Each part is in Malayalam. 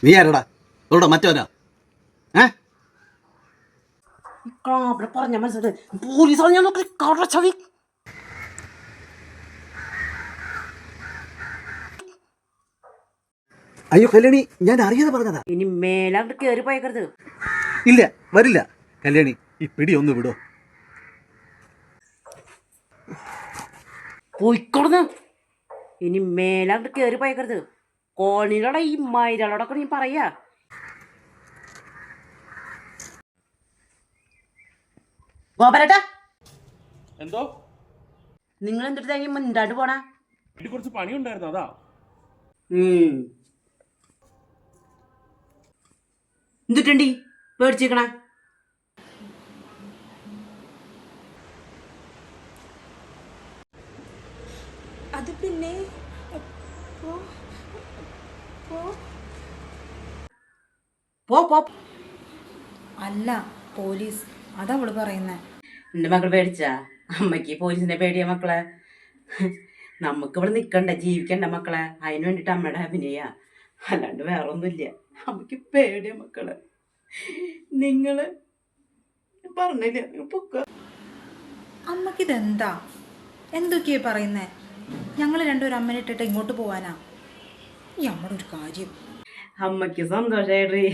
നീ ആരടാ ഇവിടെ മറ്റവനാ? പറഞ്ഞ മനസ്സിലായി പോലീസ് ഞാൻ നോക്കി ചവി. അയ്യോ കല്യാണി, ഞാൻ അറിയാതെ പറഞ്ഞതാ. ഇനി മേലാണ്ട് കേറി പോയക്കരുത്. ഇല്ല, വരില്ല. കല്യാണി, ഈ പിടി ഒന്ന് വിടോ. പോയിക്കൊടുന്ന്. ഇനി മേലാണ്ട് കേറി പോയക്കരുത്. കോളനിയിലോടെ ഈ മൈരാളോടൊക്കെ നീ പറയാ. ഗോപരട്ടാ, എന്തോ നിങ്ങൾ എന്തിട്ട് തേങ്ങി മുണ്ടാണ്ട് പോണ? വീട്ടിൽ കുറച്ച് പണിയുണ്ടായിരുന്നു, അതാ. എന്തിട്ടുണ്ടി പേടിച്ചിക്കണ? അത് പിന്നെ പോ പോ. അല്ല, പോലീസ്. അതവള് പറയുന്നേ. എന്റെ മക്കൾ പേടിച്ചാ? അമ്മയ്ക്ക് പോലീസിനെ പേടിയ മക്കളെ. നമുക്ക് ഇവിടെ നിക്കണ്ട, ജീവിക്കണ്ട മക്കളെ. അതിന് വേണ്ടിട്ട് അമ്മയുടെ അഭിനയ, അല്ലാണ്ട് വേറെ ഒന്നുമില്ല. അമ്മയ്ക്ക് പേടിയ മക്കളെ. നിങ്ങള് പറഞ്ഞില്ല, പൊക്ക. അമ്മക്കിതെന്താ? എന്തൊക്കെയാ പറയുന്നേ? ഞങ്ങൾ രണ്ടുപേരും അമ്മനെ ഇട്ടിട്ട് ഇങ്ങോട്ട് പോവാനാ? ഈ അമ്മയുടെ ഒരു കാര്യം. അമ്മയ്ക്ക് സന്തോഷായിട്രീ.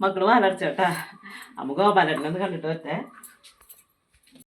മക്കള് വാലടച്ചോട്ടാ. അമ്മ ഗോപാലനെ ഒന്ന് കണ്ടിട്ട് പറ്റേ.